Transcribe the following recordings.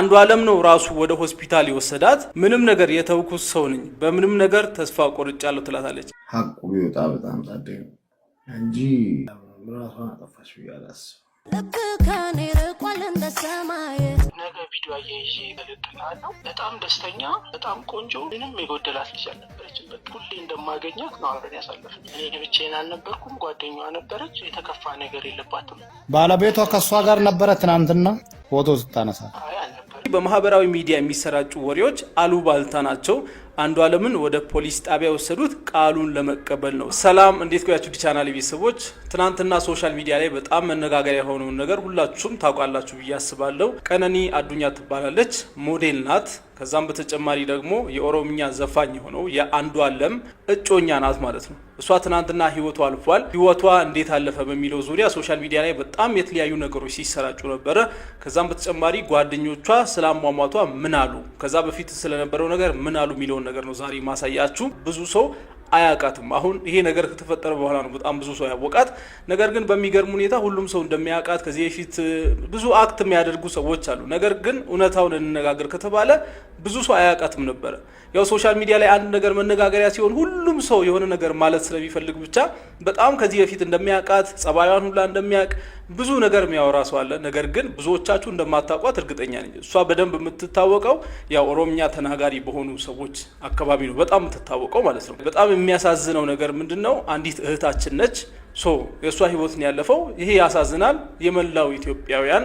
አንዱ ዓለም ነው ራሱ ወደ ሆስፒታል ይወሰዳት። ምንም ነገር የተውኩት ሰው ነኝ፣ በምንም ነገር ተስፋ ቆርጫለሁ ትላታለች። ሐቁ ቢወጣ በጣም ታደገ እንጂ ራሷን አጠፋች ብያለሁ። ለከካኔ ረቋል እንደ ሰማይ ነገ ቪዲዮ አያይዤ እልክልሃለሁ። በጣም ደስተኛ፣ በጣም ቆንጆ፣ ምንም የጎደላት ልጅ አልነበረችም። ሁሌ እንደማገኛት ነው አብረን ያሳለፍን። እኔ ብቻዬን አልነበርኩም፣ ጓደኛዋ ነበረች። የተከፋ ነገር የለባትም። ባለቤቷ ከሷ ጋር ነበረ ትናንትና ፎቶ ስታነሳ። በማህበራዊ ሚዲያ የሚሰራጩ ወሬዎች አሉባልታ ናቸው። አንዱ ዓለምን ወደ ፖሊስ ጣቢያ ወሰዱት ቃሉን ለመቀበል ነው። ሰላም እንዴት ቆያችሁ? ቻናል ቤተሰቦች፣ ትናንትና ሶሻል ሚዲያ ላይ በጣም መነጋገሪያ የሆነውን ነገር ሁላችሁም ታውቃላችሁ ብዬ አስባለሁ። ቀነኒ አዱኛ ትባላለች፣ ሞዴል ናት። ከዛም በተጨማሪ ደግሞ የኦሮምኛ ዘፋኝ የሆነው የአንዱ ዓለም እጮኛ ናት ማለት ነው። እሷ ትናንትና ህይወቷ አልፏል። ህይወቷ እንዴት አለፈ በሚለው ዙሪያ ሶሻል ሚዲያ ላይ በጣም የተለያዩ ነገሮች ሲሰራጩ ነበረ። ከዛም በተጨማሪ ጓደኞቿ ስላሟሟቷ ምን አሉ፣ ከዛ በፊት ስለነበረው ነገር ምን አሉ የሚለውን ነገር ነው ዛሬ ማሳያችሁ። ብዙ ሰው አያውቃትም። አሁን ይሄ ነገር ከተፈጠረ በኋላ ነው በጣም ብዙ ሰው ያወቃት። ነገር ግን በሚገርም ሁኔታ ሁሉም ሰው እንደሚያውቃት ከዚህ በፊት ብዙ አክት የሚያደርጉ ሰዎች አሉ። ነገር ግን እውነታውን እንነጋገር ከተባለ ብዙ ሰው አያውቃትም ነበረ። ያው ሶሻል ሚዲያ ላይ አንድ ነገር መነጋገሪያ ሲሆን ሁሉም ሰው የሆነ ነገር ማለት ስለሚፈልግ ብቻ በጣም ከዚህ በፊት እንደሚያውቃት ጸባዩን ሁላ እንደሚያውቅ ብዙ ነገር የሚያወራ ሰው አለ። ነገር ግን ብዙዎቻችሁ እንደማታውቋት እርግጠኛ ነኝ። እሷ በደንብ የምትታወቀው ያው ኦሮምኛ ተናጋሪ በሆኑ ሰዎች አካባቢ ነው በጣም የምትታወቀው ማለት ነው። በጣም የሚያሳዝነው ነገር ምንድነው? አንዲት እህታችን ነች። የእሷ ህይወት ነው ያለፈው። ይሄ ያሳዝናል። የመላው ኢትዮጵያውያን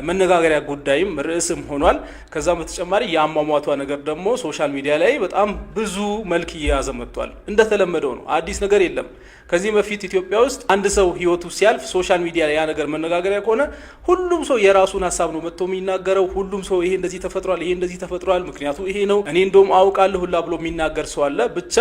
መነጋገሪያ ጉዳይም ርዕስም ሆኗል። ከዛም በተጨማሪ የአሟሟቷ ነገር ደግሞ ሶሻል ሚዲያ ላይ በጣም ብዙ መልክ እየያዘ መጥቷል። እንደተለመደው ነው፣ አዲስ ነገር የለም። ከዚህ በፊት ኢትዮጵያ ውስጥ አንድ ሰው ህይወቱ ሲያልፍ ሶሻል ሚዲያ ላይ ያ ነገር መነጋገሪያ ከሆነ ሁሉም ሰው የራሱን ሀሳብ ነው መጥቶ የሚናገረው። ሁሉም ሰው ይሄ እንደዚህ ተፈጥሯል፣ ይሄ እንደዚህ ተፈጥሯል፣ ምክንያቱ ይሄ ነው፣ እኔ እንደውም አውቃለሁ ሁላ ብሎ የሚናገር ሰው አለ። ብቻ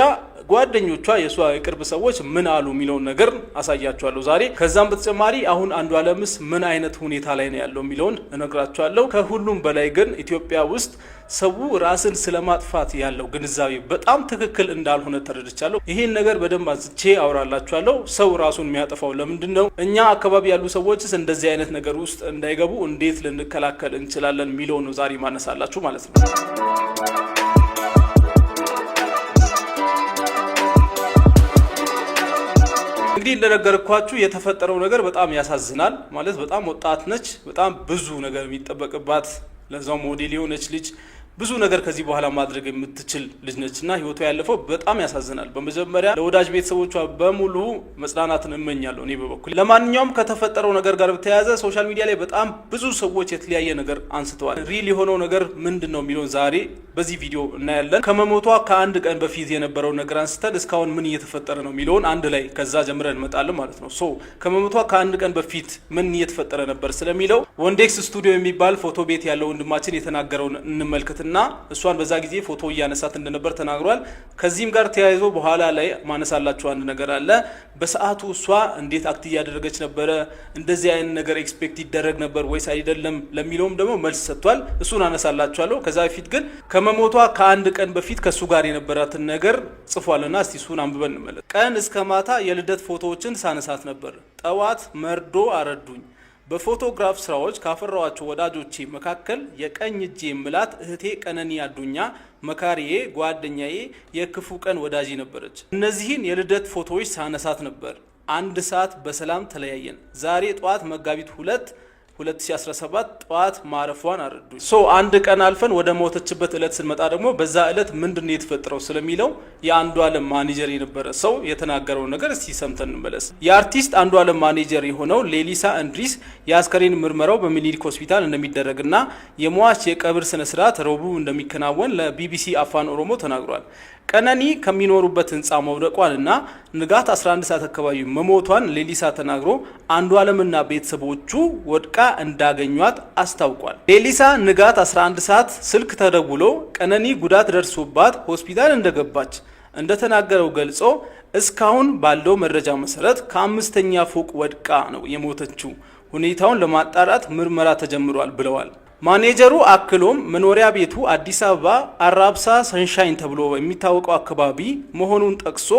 ጓደኞቿ የሷ የቅርብ ሰዎች ምን አሉ የሚለውን ነገር አሳያችኋለሁ ዛሬ። ከዛም በተጨማሪ አሁን አንዱ ዓለምስ ምን አይነት ሁኔታ ላይ ነው ያለው የሚለውን እነግራችኋለሁ። ከሁሉም በላይ ግን ኢትዮጵያ ውስጥ ሰው ራስን ስለማጥፋት ያለው ግንዛቤ በጣም ትክክል እንዳልሆነ ተረድቻለሁ። ይሄን ነገር በደንብ አንስቼ አውራላችኋለሁ። ሰው ራሱን የሚያጠፋው ለምንድን ነው? እኛ አካባቢ ያሉ ሰዎችስ እንደዚህ አይነት ነገር ውስጥ እንዳይገቡ እንዴት ልንከላከል እንችላለን የሚለውን ነው ዛሬ ማነሳላችሁ ማለት ነው። እንግዲህ እንደነገርኳችሁ የተፈጠረው ነገር በጣም ያሳዝናል። ማለት በጣም ወጣት ነች፣ በጣም ብዙ ነገር የሚጠበቅባት ለዛው ሞዴል የሆነች ልጅ ብዙ ነገር ከዚህ በኋላ ማድረግ የምትችል ልጅ ነችና ህይወቷ ያለፈው በጣም ያሳዝናል። በመጀመሪያ ለወዳጅ ቤተሰቦቿ በሙሉ መጽናናትን እመኛለሁ እኔ በበኩል። ለማንኛውም ከተፈጠረው ነገር ጋር በተያያዘ ሶሻል ሚዲያ ላይ በጣም ብዙ ሰዎች የተለያየ ነገር አንስተዋል። ሪል የሆነው ነገር ምንድነው የሚለውን ዛሬ በዚህ ቪዲዮ እናያለን። ከመሞቷ ከአንድ ቀን በፊት የነበረው ነገር አንስተን እስካሁን ምን እየተፈጠረ ነው የሚለውን አንድ ላይ ከዛ ጀምረን እንመጣለን ማለት ነው። ከመሞቷ ከአንድ ቀን በፊት ምን እየተፈጠረ ነበር ስለሚለው ወንዴክስ ስቱዲዮ የሚባል ፎቶ ቤት ያለው ወንድማችን የተናገረውን እንመልከት እና እሷን በዛ ጊዜ ፎቶ እያነሳት እንደነበር ተናግሯል። ከዚህም ጋር ተያይዞ በኋላ ላይ ማነሳላችሁ አንድ ነገር አለ። በሰዓቱ እሷ እንዴት አክት እያደረገች ነበረ፣ እንደዚህ አይነት ነገር ኤክስፔክት ይደረግ ነበር ወይስ አይደለም ለሚለውም ደግሞ መልስ ሰጥቷል። እሱን አነሳላችኋለሁ። ከዛ በፊት ግን ከመሞቷ ከአንድ ቀን በፊት ከሱ ጋር የነበራትን ነገር ጽፏልና እስቲ እሱን አንብበን እንመለስ። ቀን እስከ ማታ የልደት ፎቶዎችን ሳነሳት ነበር። ጠዋት መርዶ አረዱኝ። በፎቶግራፍ ስራዎች ካፈራዋቸው ወዳጆቼ መካከል የቀኝ እጄ ምላት እህቴ ቀነኒ አዱኛ መካሪዬ፣ ጓደኛዬ፣ የክፉ ቀን ወዳጅ ነበረች። እነዚህን የልደት ፎቶዎች ሳነሳት ነበር። አንድ ሰዓት በሰላም ተለያየን። ዛሬ ጠዋት መጋቢት 2017 ጠዋት ማረፏን አረዱኝ። አንድ ቀን አልፈን ወደ ሞተችበት እለት ስንመጣ ደግሞ በዛ እለት ምንድነው የተፈጠረው ስለሚለው የአንዱ ዓለም ማኔጀር የነበረ ሰው የተናገረው ነገር እስቲ ሰምተን እንመለስ። የአርቲስት አንዱ ዓለም ማኔጀር የሆነው ሌሊሳ እንድሪስ የአስከሬን ምርመራው በሚኒሊክ ሆስፒታል እንደሚደረግና የሟች የቀብር ስነ ስርዓት ረቡዕ እንደሚከናወን ለቢቢሲ አፋን ኦሮሞ ተናግሯል። ቀነኒ ከሚኖሩበት ህንፃ መውደቋንና ንጋት 11 ሰዓት አካባቢ መሞቷን ሌሊሳ ተናግሮ አንዱ ዓለምና ቤተሰቦቹ ወድቃ እንዳገኟት አስታውቋል። ሌሊሳ ንጋት 11 ሰዓት ስልክ ተደውሎ ቀነኒ ጉዳት ደርሶባት ሆስፒታል እንደገባች እንደተናገረው ገልጾ እስካሁን ባለው መረጃ መሰረት ከ5ኛ ፎቅ ወድቃ ነው የሞተችው። ሁኔታውን ለማጣራት ምርመራ ተጀምሯል ብለዋል። ማኔጀሩ አክሎም መኖሪያ ቤቱ አዲስ አበባ አራብሳ ሰንሻይን ተብሎ የሚታወቀው አካባቢ መሆኑን ጠቅሶ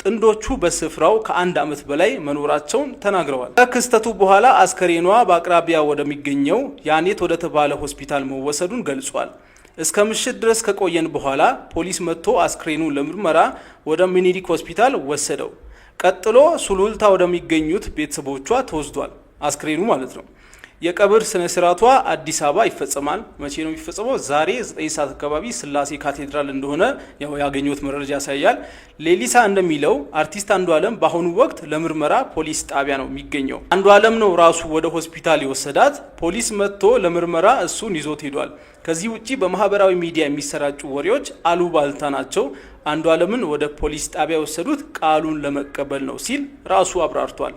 ጥንዶቹ በስፍራው ከአንድ ዓመት በላይ መኖራቸውን ተናግረዋል። ከክስተቱ በኋላ አስከሬኗ በአቅራቢያ ወደሚገኘው ያኔት ወደ ተባለ ሆስፒታል መወሰዱን ገልጿል። እስከ ምሽት ድረስ ከቆየን በኋላ ፖሊስ መጥቶ አስክሬኑን ለምርመራ ወደ ሚኒሊክ ሆስፒታል ወሰደው። ቀጥሎ ሱሉልታ ወደሚገኙት ቤተሰቦቿ ተወስዷል። አስክሬኑ ማለት ነው። የቀብር ስነ ስርዓቷ አዲስ አበባ ይፈጸማል። መቼ ነው የሚፈጸመው? ዛሬ 9 ሰዓት አካባቢ ስላሴ ካቴድራል እንደሆነ ያው ያገኙት መረጃ ያሳያል። ሌሊሳ እንደሚለው አርቲስት አንዱዓለም በአሁኑ ወቅት ለምርመራ ፖሊስ ጣቢያ ነው የሚገኘው። አንዱዓለም ነው ራሱ ወደ ሆስፒታል የወሰዳት። ፖሊስ መጥቶ ለምርመራ እሱን ይዞት ሄዷል። ከዚህ ውጪ በማህበራዊ ሚዲያ የሚሰራጩ ወሬዎች አሉባልታ ናቸው። አንዱዓለምን ወደ ፖሊስ ጣቢያ የወሰዱት ቃሉን ለመቀበል ነው ሲል ራሱ አብራርቷል።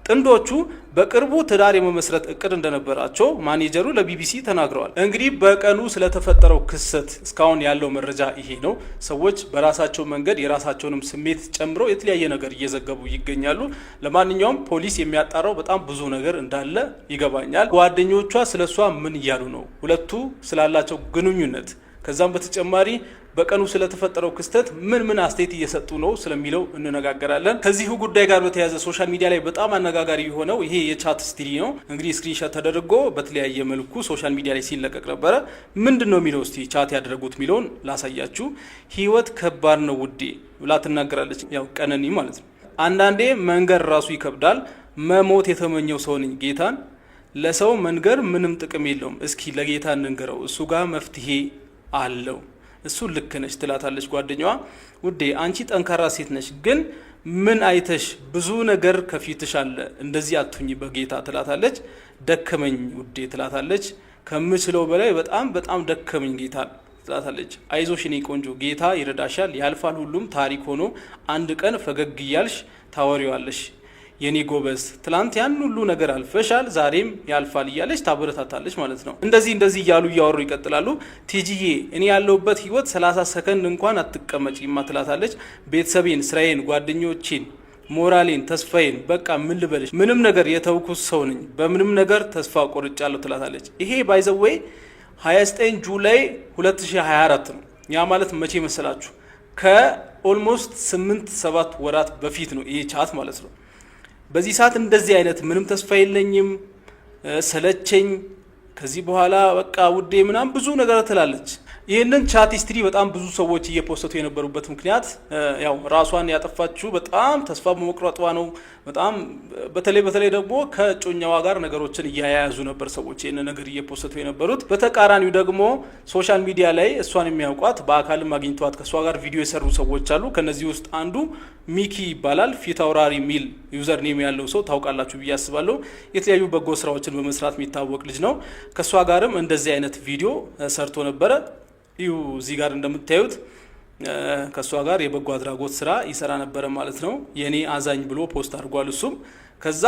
ጥንዶቹ በቅርቡ ትዳር የመመስረት እቅድ እንደነበራቸው ማኔጀሩ ለቢቢሲ ተናግረዋል። እንግዲህ በቀኑ ስለተፈጠረው ክስተት እስካሁን ያለው መረጃ ይሄ ነው። ሰዎች በራሳቸው መንገድ የራሳቸውንም ስሜት ጨምሮ የተለያየ ነገር እየዘገቡ ይገኛሉ። ለማንኛውም ፖሊስ የሚያጣራው በጣም ብዙ ነገር እንዳለ ይገባኛል። ጓደኞቿ ስለሷ ምን እያሉ ነው? ሁለቱ ስላላቸው ግንኙነት ከዛም በተጨማሪ በቀኑ ስለተፈጠረው ክስተት ምን አስተያየት እየሰጡ ነው ስለሚለው እንነጋገራለን። ከዚሁ ጉዳይ ጋር በተያያዘ ሶሻል ሚዲያ ላይ በጣም አነጋጋሪ የሆነው ይሄ የቻት ስትሪ ነው። እንግዲህ ስክሪንሾት ተደርጎ በተለያየ መልኩ ሶሻል ሚዲያ ላይ ሲለቀቅ ነበረ። ምንድነው የሚለው? እስቲ ቻት ያደረጉት የሚለውን ላሳያችሁ። ህይወት ከባድ ነው ውዴ ብላ ትናገራለች። ያው ቀነኒ ማለት ነው። አንዳንዴ መንገር ራሱ ይከብዳል። መሞት የተመኘው ሰው ነኝ ጌታን። ለሰው መንገር ምንም ጥቅም የለውም። እስኪ ለጌታ እንንገረው፣ እሱ ጋር መፍትሄ አለው። እሱ ልክ ነች ትላታለች ጓደኛዋ። ውዴ አንቺ ጠንካራ ሴት ነች፣ ግን ምን አይተሽ? ብዙ ነገር ከፊትሽ አለ፣ እንደዚህ አትሁኝ በጌታ ትላታለች። ደከመኝ ውዴ ትላታለች። ከምችለው በላይ በጣም ደከመኝ ጌታ ትላታለች። አይዞሽ የኔ ቆንጆ፣ ጌታ ይረዳሻል፣ ያልፋል፣ ሁሉም ታሪክ ሆኖ አንድ ቀን ፈገግ እያልሽ ታወሪዋለሽ የኔ ጎበዝ። ትላንት ያን ሁሉ ነገር አልፈሻል፣ ዛሬም ያልፋል እያለች ታበረታታለች ማለት ነው። እንደዚህ እያሉ እያወሩ ይቀጥላሉ። ቲጂዬ እኔ ያለሁበት ህይወት 30 ሰከንድ እንኳን አትቀመጪማ ትላታለች። ቤተሰቤን፣ ስራዬን፣ ጓደኞቼን፣ ሞራሌን፣ ተስፋዬን በቃ ምን ልበልሽ፣ ምንም ነገር የተውኩት ሰው ነኝ፣ በምንም ነገር ተስፋ ቆርጫለሁ ትላታለች። ይሄ ባይዘዌይ 29 ጁላይ 2024 ነው። ያ ማለት መቼ መሰላችሁ? ከኦልሞስት 8-7 ወራት በፊት ነው ይሄ ቻት ማለት ነው። በዚህ ሰዓት እንደዚህ አይነት ምንም ተስፋ የለኝም፣ ሰለቸኝ፣ ከዚህ በኋላ በቃ ውዴ ምናምን ብዙ ነገር ትላለች። ይህንን ቻት ሂስትሪ በጣም ብዙ ሰዎች እየፖስተቱ የነበሩበት ምክንያት ያው ራሷን ያጠፋችው በጣም ተስፋ በመቁረጧ ነው። በጣም በተለይ ደግሞ ከጮኛዋ ጋር ነገሮችን እያያያዙ ነበር ሰዎች ይህንን ነገር እየፖስተቱ የነበሩት። በተቃራኒው ደግሞ ሶሻል ሚዲያ ላይ እሷን የሚያውቋት በአካልም አግኝተዋት ከእሷ ጋር ቪዲዮ የሰሩ ሰዎች አሉ። ከነዚህ ውስጥ አንዱ ሚኪ ይባላል። ፊት አውራሪ ሚል ዩዘር ኔም ያለው ሰው ታውቃላችሁ ብዬ አስባለሁ። የተለያዩ በጎ ስራዎችን በመስራት የሚታወቅ ልጅ ነው። ከእሷ ጋርም እንደዚህ አይነት ቪዲዮ ሰርቶ ነበረ። ይሁ እዚህ ጋር እንደምታዩት ከሷ ጋር የበጎ አድራጎት ስራ ይሰራ ነበረ ማለት ነው። የኔ አዛኝ ብሎ ፖስት አድርጓል እሱም። ከዛ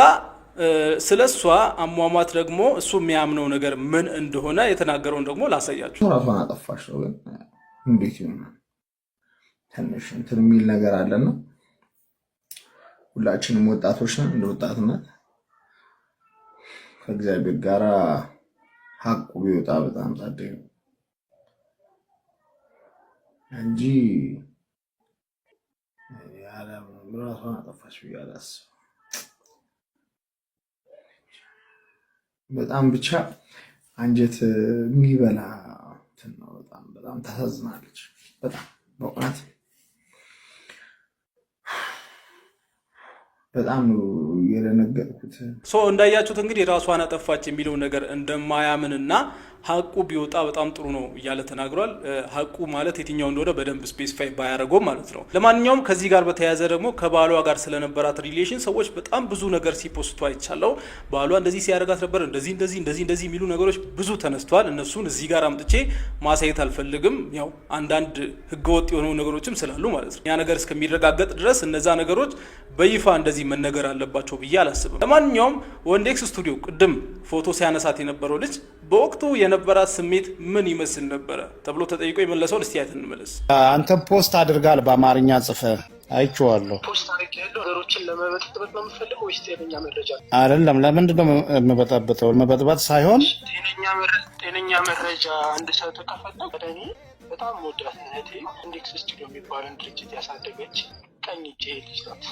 ስለሷ አሟሟት ደግሞ እሱ የሚያምነው ነገር ምን እንደሆነ የተናገረውን ደግሞ ላሳያችሁ። ራሷን አጠፋሽ ነው ግን እንዴት ይሆናል? ትንሽ እንትን የሚል ነገር አለና ሁላችንም ወጣቶች ነን። እንደ ወጣትነት ከእግዚአብሔር ጋር ሀቁ ቢወጣ በጣም ጻድቅ ነው እንጂ ያለም ራሷን አጠፋች ብዬ አላስብም። በጣም ብቻ አንጀት የሚበላ ነው። በጣም ታሳዝናለች። በጣም በእውነት በጣም ነው የደነገጥኩት። እንዳያችሁት እንግዲህ ራሷን አጠፋች የሚለው ነገር እንደማያምንና ሀቁ ቢወጣ በጣም ጥሩ ነው እያለ ተናግሯል። ሀቁ ማለት የትኛው እንደሆነ በደንብ ስፔሲፋይ ባያደርገው ማለት ነው። ለማንኛውም ከዚህ ጋር በተያያዘ ደግሞ ከባሏ ጋር ስለነበራት ሪሌሽን ሰዎች በጣም ብዙ ነገር ሲፖስቱ አይቻለው። ባሏ እንደዚህ ሲያደርጋት ነበር፣ እንደዚህ የሚሉ ነገሮች ብዙ ተነስተዋል። እነሱን እዚህ ጋር አምጥቼ ማሳየት አልፈልግም። ያው አንዳንድ ህገወጥ የሆኑ ነገሮችም ስላሉ ማለት ነው። ያ ነገር እስከሚረጋገጥ ድረስ እነዛ ነገሮች በይፋ እንደዚህ መነገር አለባቸው ብዬ አላስብም። ለማንኛውም ወንዴክስ ስቱዲዮ ቅድም ፎቶ ሲያነሳት የነበረው ልጅ በወቅቱ የነበራት ስሜት ምን ይመስል ነበረ ተብሎ ተጠይቆ የመለሰው እስቲ አይተን እንመለስ። አንተ ፖስት አድርጋል በአማርኛ ጽፈ አይቼዋለሁ። ፖስት አድርጌ ያለው ነገሮችን ለመበጥበጥ ነው የምፈልገው ወይስ ጤነኛ መረጃ አይደለም? ለምንድን ነው የምበጠብጠው? መበጥበጥ ሳይሆን ጤነኛ መረጃ እንድሰጥ ከፈለግ ለእኔ በጣም ወዳት እህቴ ኢንዴክስ ስቱዲዮ የሚባለን ድርጅት ያሳደገች ቀኝ እጄ ልጅ ናት።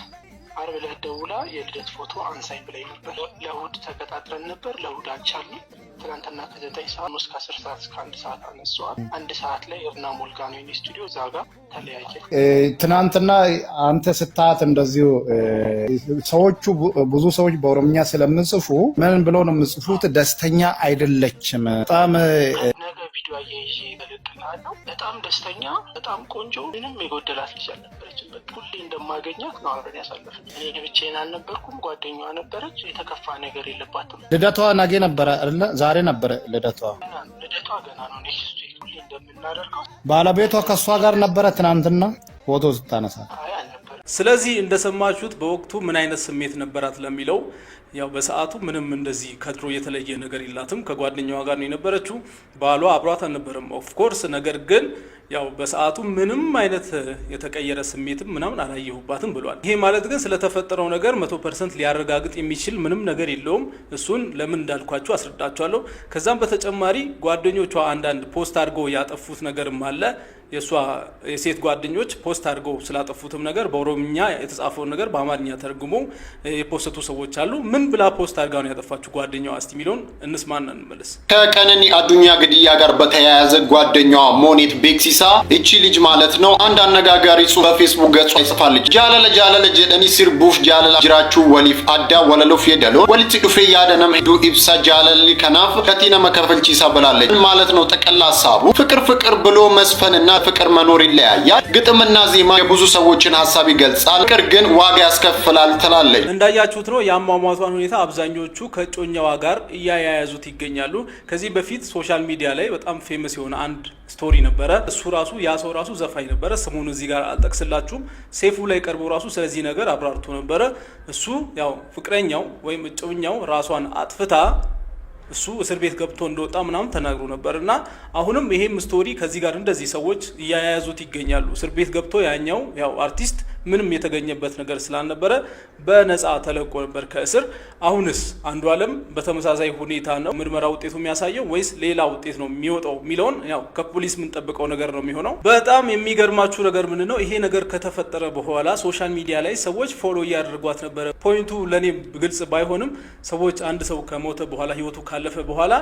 ዓርብ ዕለት ደውላ የልደት ፎቶ አንሳኝ ብላኝ ነበር። ለእሑድ ተቀጣጥረን ነበር። ለእሑድ አልቻልንም። ትናንትና ከ9 ሰዓት እስከ 10 ሰዓት እስከ 1 ሰዓት አነሷል። 1 ሰዓት ላይ እርና ሞልጋ ነው የኔ ስቱዲዮ፣ እዛ ጋር ተለያየ። ትናንትና አንተ ስታት እንደዚሁ ሰዎቹ ብዙ ሰዎች በኦሮምኛ ስለምጽፉ ምን ብለው ነው የምጽፉት? ደስተኛ አይደለችም በጣም ነገ ቪዲዮ አያይዤ እልክልሃለሁ። በጣም ደስተኛ፣ በጣም ቆንጆ፣ ምንም የጎደላት ልጅ አልነበረችም። በቃ ሁሌ እንደማገኛት ነው አብረን ያሳለፍን። እኔ ብቻዬን አልነበርኩም፣ ጓደኛዋ ነበረች። የተከፋ ነገር የለባትም። ልደቷ ነገ ነበረ አይደለ? ዛሬ ነበረ ልደቷ። ልደቷ ገና ነው። ኔክስት ዊክ ሁሌ እንደምናደርገው። ባለቤቷ ከሷ ጋር ነበረ ትናንትና ፎቶ ስታነሳ? አይ አልነበረም። ስለዚህ እንደሰማችሁት በወቅቱ ምን አይነት ስሜት ነበራት ለሚለው ያው በሰዓቱ ምንም እንደዚህ ከድሮ የተለየ ነገር የላትም። ከጓደኛዋ ጋር ነው የነበረችው። ባሏ አብሯት አልነበረም ኦፍ ኮርስ። ነገር ግን ያው በሰዓቱ ምንም አይነት የተቀየረ ስሜትም ምናምን አላየሁባትም ብሏል። ይሄ ማለት ግን ስለተፈጠረው ነገር 100% ሊያረጋግጥ የሚችል ምንም ነገር የለውም። እሱን ለምን እንዳልኳችሁ አስረዳችኋለሁ። ከዛም በተጨማሪ ጓደኞቿ አንዳንድ ፖስት አድርገው ያጠፉት ነገርም አለ። የሷ የሴት ጓደኞች ፖስት አድርገው ስላጠፉትም ነገር በኦሮምኛ የተጻፈውን ነገር በአማርኛ ተርጉሞ የፖስቱ ሰዎች አሉ። ምን ብላ ፖስት አድርጋ ነው ያጠፋችሁ ጓደኛዋ? እስቲ የሚለውን እንስማና እንመለስ። ከቀነኒ አዱኛ ግድያ ጋር በተያያዘ ጓደኛዋ ሞኔት ቤክሲሳ እቺ ልጅ ማለት ነው አንድ አነጋጋሪ ጽሑፍ በፌስቡክ ገጿ ይጽፋለች። ጃለለ ጀደኒ ሲር ቡፍ ጃለላ ጅራቹ ወሊፍ አዳ ወለሎ ፌደሎ ወልቲ ዱፌ ያደነም ዱ ኢብሳ ጃለሊ ከናፍ ከቲነ መከፈልቺሳ ብላለች። ማለት ነው ጠቅላላ ሐሳቡ ፍቅር ብሎ መስፈንና ፍቅር መኖር ይለያያል። ግጥምና ዜማ የብዙ ሰዎችን ሐሳብ ይገልጻል። ፍቅር ግን ዋጋ ያስከፍላል ትላለች። እንዳያችሁት ነው የአሟሟቷን ሁኔታ አብዛኞቹ ከጮኛዋ ጋር እያያያዙት ይገኛሉ። ከዚህ በፊት ሶሻል ሚዲያ ላይ በጣም ፌመስ የሆነ አንድ ስቶሪ ነበረ። እሱ ራሱ ያ ሰው ራሱ ዘፋኝ ነበረ። ስሙን እዚህ ጋር አልጠቅስላችሁም። ሴፉ ላይ ቀርቦ ራሱ ስለዚህ ነገር አብራርቶ ነበረ። እሱ ያው ፍቅረኛው ወይም እጮኛው ራሷን አጥፍታ እሱ እስር ቤት ገብቶ እንደወጣ ምናምን ተናግሮ ነበር። እና አሁንም ይሄም ስቶሪ ከዚህ ጋር እንደዚህ ሰዎች እያያያዙት ይገኛሉ። እስር ቤት ገብቶ ያኛው ያው አርቲስት ምንም የተገኘበት ነገር ስላልነበረ በነፃ ተለቆ ነበር ከእስር። አሁንስ አንዱዓለም በተመሳሳይ ሁኔታ ነው ምርመራ ውጤቱ የሚያሳየው ወይስ ሌላ ውጤት ነው የሚወጣው የሚለውን ያው ከፖሊስ የምንጠብቀው ነገር ነው የሚሆነው። በጣም የሚገርማችሁ ነገር ምን ነው፣ ይሄ ነገር ከተፈጠረ በኋላ ሶሻል ሚዲያ ላይ ሰዎች ፎሎ እያደረጓት ነበረ። ፖይንቱ ለኔ ግልጽ ባይሆንም ሰዎች አንድ ሰው ከሞተ በኋላ ህይወቱ ካለፈ በኋላ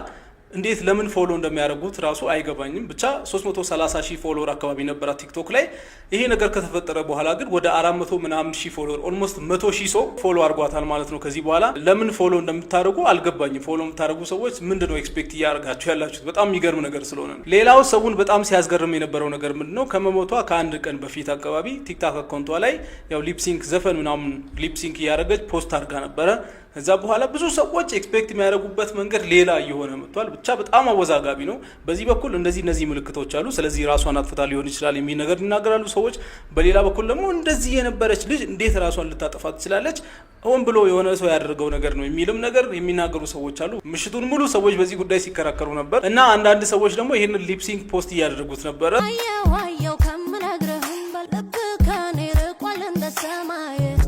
እንዴት ለምን ፎሎ እንደሚያደርጉት ራሱ አይገባኝም። ብቻ 330 ሺህ ፎሎወር አካባቢ ነበራት ቲክቶክ ላይ። ይሄ ነገር ከተፈጠረ በኋላ ግን ወደ 400 ምናምን ሺህ ፎሎወር ኦልሞስት 100 ሺህ ሰው ፎሎ አድርጓታል ማለት ነው። ከዚህ በኋላ ለምን ፎሎ እንደምታደርጉ አልገባኝም። ፎሎ የምታደርጉ ሰዎች ምንድነው ኤክስፔክት እያደረጋችሁ ያላችሁት? በጣም የሚገርም ነገር ስለሆነ ነው። ሌላው ሰውን በጣም ሲያስገርም የነበረው ነገር ምንድነው፣ ከመሞቷ ከአንድ ቀን በፊት አካባቢ ቲክቶክ አካውንቷ ላይ ያው ሊፕሲንክ ዘፈን ምናምን ሊፕሲንክ እያደረገች ፖስት አድርጋ ነበረ። ከዛ በኋላ ብዙ ሰዎች ኤክስፔክት የሚያደርጉበት መንገድ ሌላ እየሆነ መጥቷል። ብቻ በጣም አወዛጋቢ ነው። በዚህ በኩል እነዚህ ምልክቶች አሉ፣ ስለዚህ ራሷን አጥፍታ ሊሆን ይችላል የሚል ነገር ይናገራሉ ሰዎች። በሌላ በኩል ደግሞ እንደዚህ የነበረች ልጅ እንዴት ራሷን ልታጠፋ ትችላለች? ሆን ብሎ የሆነ ሰው ያደረገው ነገር ነው የሚልም ነገር የሚናገሩ ሰዎች አሉ። ምሽቱን ሙሉ ሰዎች በዚህ ጉዳይ ሲከራከሩ ነበር እና አንዳንድ ሰዎች ደግሞ ይህንን ሊፕሲንክ ፖስት እያደረጉት ነበረ።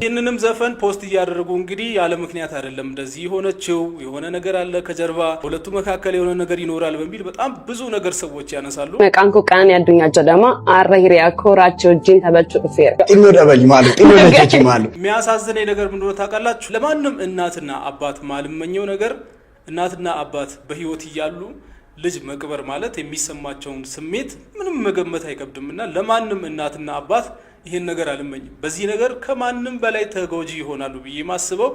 ይህንንም ዘፈን ፖስት እያደረጉ እንግዲህ ያለ ምክንያት አይደለም እንደዚህ የሆነችው፣ የሆነ ነገር አለ ከጀርባ፣ ሁለቱ መካከል የሆነ ነገር ይኖራል በሚል በጣም ብዙ ነገር ሰዎች ያነሳሉ። መቃንኮ ቃን ያዱኛ ጀደማ አረሂሪያ ኮራቸው ጂን ተበቹ ፌር ኢኖ ደበል ማለት ኢኖ ነጭ ማለት የሚያሳዝነኝ ነገር ምን እንደሆነ ታውቃላችሁ? ለማንም እናትና አባት ማልመኘው ነገር እናትና አባት በህይወት እያሉ ልጅ መቅበር ማለት የሚሰማቸውን ስሜት ምንም መገመት አይከብድምና ለማንም እናትና አባት ይሄን ነገር አልመኝም። በዚህ ነገር ከማንም በላይ ተጎጂ ይሆናሉ ብዬ ማስበው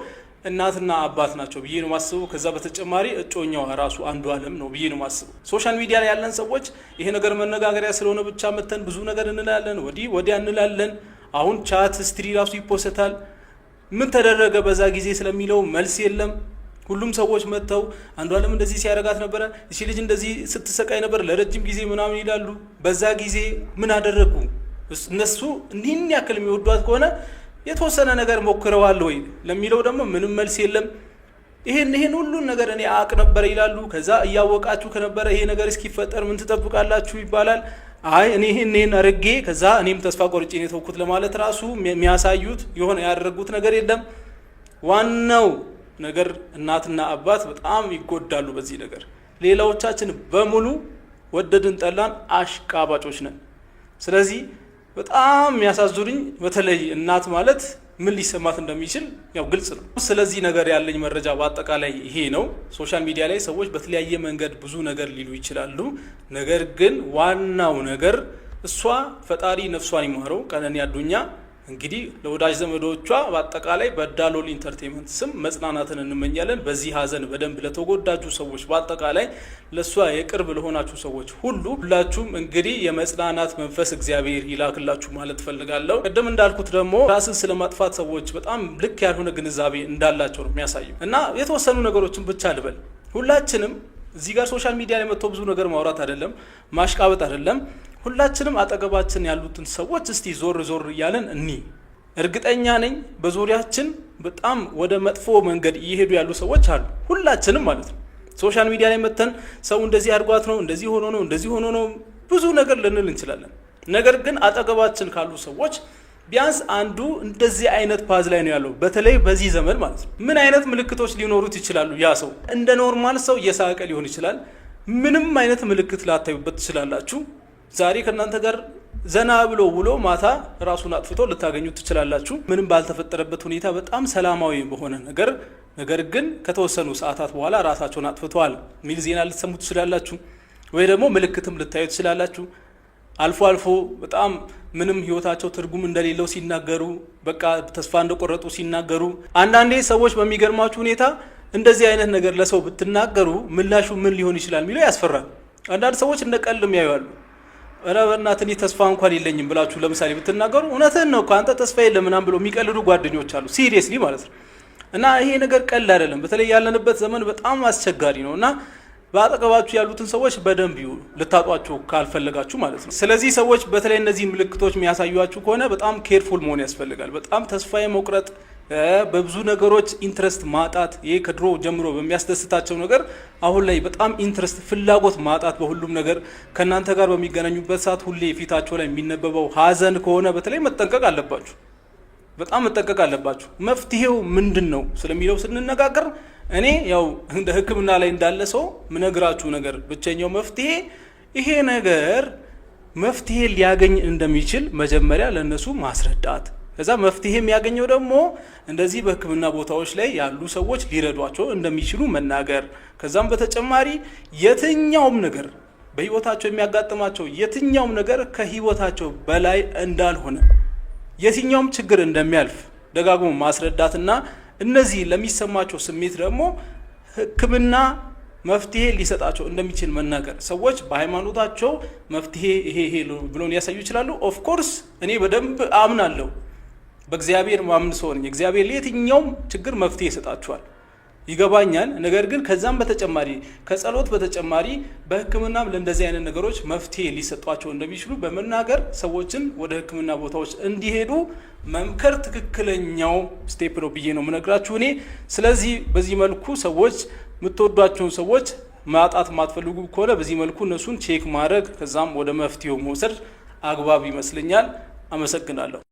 እናትና አባት ናቸው ብዬ ነው ማስበው። ከዛ በተጨማሪ እጮኛው ራሱ አንዱዓለም ነው ብዬ ነው ማስበው። ሶሻል ሚዲያ ላይ ያለን ሰዎች ይሄ ነገር መነጋገሪያ ስለሆነ ብቻ መተን ብዙ ነገር እንላለን፣ ወዲያ እንላለን። አሁን ቻት ስትሪ ራሱ ይፖስታል። ምን ተደረገ በዛ ጊዜ ስለሚለው መልስ የለም። ሁሉም ሰዎች መተው አንዱዓለም እንደዚህ ሲያረጋት ነበረ፣ እሺ ልጅ እንደዚህ ስትሰቃይ ነበር ለረጅም ጊዜ ምናምን ይላሉ። በዛ ጊዜ ምን አደረጉ? እነሱ እንዲህን ያክል የሚወዷት ከሆነ የተወሰነ ነገር ሞክረዋል ወይ ለሚለው ደግሞ ምንም መልስ የለም። ይሄን ሁሉን ነገር እኔ አቅ ነበር ይላሉ። ከዛ እያወቃችሁ ከነበረ ይሄ ነገር እስኪፈጠር ምን ትጠብቃላችሁ ይባላል። አይ እኔ ይሄን አርጌ ከዛ እኔም ተስፋ ቆርጬ ነው ተውኩት ለማለት ራሱ የሚያሳዩት የሆነ ያደረጉት ነገር የለም። ዋናው ነገር እናትና አባት በጣም ይጎዳሉ በዚህ ነገር። ሌላዎቻችን በሙሉ ወደድን ጠላን አሽቃባጮች ነን። ስለዚህ በጣም የሚያሳዝኑኝ በተለይ እናት ማለት ምን ሊሰማት እንደሚችል ያው ግልጽ ነው። ስለዚህ ነገር ያለኝ መረጃ በአጠቃላይ ይሄ ነው። ሶሻል ሚዲያ ላይ ሰዎች በተለያየ መንገድ ብዙ ነገር ሊሉ ይችላሉ። ነገር ግን ዋናው ነገር እሷ ፈጣሪ ነፍሷን ይማረው ቀነኒ አዱኛ እንግዲህ ለወዳጅ ዘመዶቿ በአጠቃላይ በዳሎል ኢንተርቴይንመንት ስም መጽናናትን እንመኛለን። በዚህ ሀዘን በደንብ ለተጎዳጁ ሰዎች በአጠቃላይ ለሷ የቅርብ ለሆናችሁ ሰዎች ሁላችሁም እንግዲህ የመጽናናት መንፈስ እግዚአብሔር ይላክላችሁ ማለት ፈልጋለሁ። ቀደም እንዳልኩት ደግሞ ራስን ስለማጥፋት ሰዎች በጣም ልክ ያልሆነ ግንዛቤ እንዳላቸው ነው የሚያሳየው እና የተወሰኑ ነገሮችን ብቻ ልበል። ሁላችንም እዚህ ጋር ሶሻል ሚዲያ ላይ መጥቶ ብዙ ነገር ማውራት አይደለም፣ ማሽቃበጥ አይደለም። ሁላችንም አጠገባችን ያሉትን ሰዎች እስቲ ዞር ዞር እያለን እኒ እርግጠኛ ነኝ በዙሪያችን በጣም ወደ መጥፎ መንገድ እየሄዱ ያሉ ሰዎች አሉ። ሁላችንም ማለት ነው። ሶሻል ሚዲያ ላይ መተን ሰው እንደዚህ አድርጓት ነው፣ እንደዚህ ሆኖ ነው ብዙ ነገር ልንል እንችላለን። ነገር ግን አጠገባችን ካሉ ሰዎች ቢያንስ አንዱ እንደዚህ አይነት ፓዝ ላይ ነው ያለው። በተለይ በዚህ ዘመን ማለት ነው። ምን አይነት ምልክቶች ሊኖሩት ይችላሉ? ያ ሰው እንደ ኖርማል ሰው እየሳቀ ሊሆን ይችላል። ምንም አይነት ምልክት ላታዩበት ትችላላችሁ። ዛሬ ከእናንተ ጋር ዘና ብሎ ውሎ ማታ ራሱን አጥፍቶ ልታገኙት ትችላላችሁ። ምንም ባልተፈጠረበት ሁኔታ በጣም ሰላማዊ በሆነ ነገር ግን ከተወሰኑ ሰዓታት በኋላ ራሳቸውን አጥፍተዋል ሚል ዜና ልትሰሙ ትችላላችሁ። ወይ ደግሞ ምልክትም ልታዩ ትችላላችሁ። አልፎ በጣም ምንም ህይወታቸው ትርጉም እንደሌለው ሲናገሩ፣ በቃ ተስፋ እንደቆረጡ ሲናገሩ፣ አንዳንዴ ሰዎች በሚገርማችሁ ሁኔታ እንደዚህ አይነት ነገር ለሰው ብትናገሩ ምላሹ ምን ሊሆን ይችላል የሚለው ያስፈራል። አንዳንድ ሰዎች እንደ ቀልም ያዩዋሉ። በእናትህ ተስፋ እንኳን የለኝም ብላችሁ ለምሳሌ ብትናገሩ እውነትህን ነው አንተ ተስፋ የለም ምናምን ብለው የሚቀልዱ ጓደኞች አሉ። ሲሪየስሊ ማለት ነው። እና ይሄ ነገር ቀልድ አይደለም። በተለይ ያለንበት ዘመን በጣም አስቸጋሪ ነው እና በአጠገባችሁ ያሉትን ሰዎች በደንብ ልታጧቸው ካልፈለጋችሁ ማለት ነው። ስለዚህ ሰዎች በተለይ እነዚህ ምልክቶች የሚያሳዩአችሁ ከሆነ በጣም ኬርፉል መሆን ያስፈልጋል። በጣም ተስፋ የመቁረጥ በብዙ ነገሮች ኢንትረስት ማጣት፣ ይሄ ከድሮ ጀምሮ በሚያስደስታቸው ነገር አሁን ላይ በጣም ኢንትረስት ፍላጎት ማጣት፣ በሁሉም ነገር ከናንተ ጋር በሚገናኙበት ሰዓት ሁሌ ፊታቸው ላይ የሚነበበው ሀዘን ከሆነ በተለይ መጠንቀቅ አለባችሁ። በጣም መጠንቀቅ አለባችሁ። መፍትሄው ምንድነው ስለሚለው ስንነጋገር እኔ ያው እንደ ሕክምና ላይ እንዳለ ሰው ምነግራችሁ ነገር ብቸኛው መፍትሄ ይሄ ነገር መፍትሄ ሊያገኝ እንደሚችል መጀመሪያ ለነሱ ማስረዳት፣ ከዛ መፍትሄ የሚያገኘው ደግሞ እንደዚህ በሕክምና ቦታዎች ላይ ያሉ ሰዎች ሊረዷቸው እንደሚችሉ መናገር፣ ከዛም በተጨማሪ የትኛውም ነገር በህይወታቸው የሚያጋጥማቸው የትኛውም ነገር ከህይወታቸው በላይ እንዳልሆነ የትኛውም ችግር እንደሚያልፍ ደጋግሞ ማስረዳትና እነዚህ ለሚሰማቸው ስሜት ደግሞ ሕክምና መፍትሄ ሊሰጣቸው እንደሚችል መናገር። ሰዎች በሃይማኖታቸው መፍትሄ ይሄ ብሎን ያሳዩ ይችላሉ። ኦፍ ኮርስ እኔ በደንብ አምናለሁ፣ በእግዚአብሔር ማምን ሰው ነኝ። እግዚአብሔር ለየትኛውም ችግር መፍትሄ ይሰጣቸዋል፣ ይገባኛል። ነገር ግን ከዛም በተጨማሪ ከጸሎት በተጨማሪ በሕክምናም ለእንደዚህ አይነት ነገሮች መፍትሄ ሊሰጧቸው እንደሚችሉ በመናገር ሰዎችን ወደ ሕክምና ቦታዎች እንዲሄዱ መምከር ትክክለኛው ስቴፕ ነው ብዬ ነው የምነግራችሁ እኔ። ስለዚህ በዚህ መልኩ ሰዎች የምትወዷቸውን ሰዎች ማጣት ማትፈልጉ ከሆነ በዚህ መልኩ እነሱን ቼክ ማድረግ ከዛም ወደ መፍትሄው መውሰድ አግባብ ይመስለኛል። አመሰግናለሁ።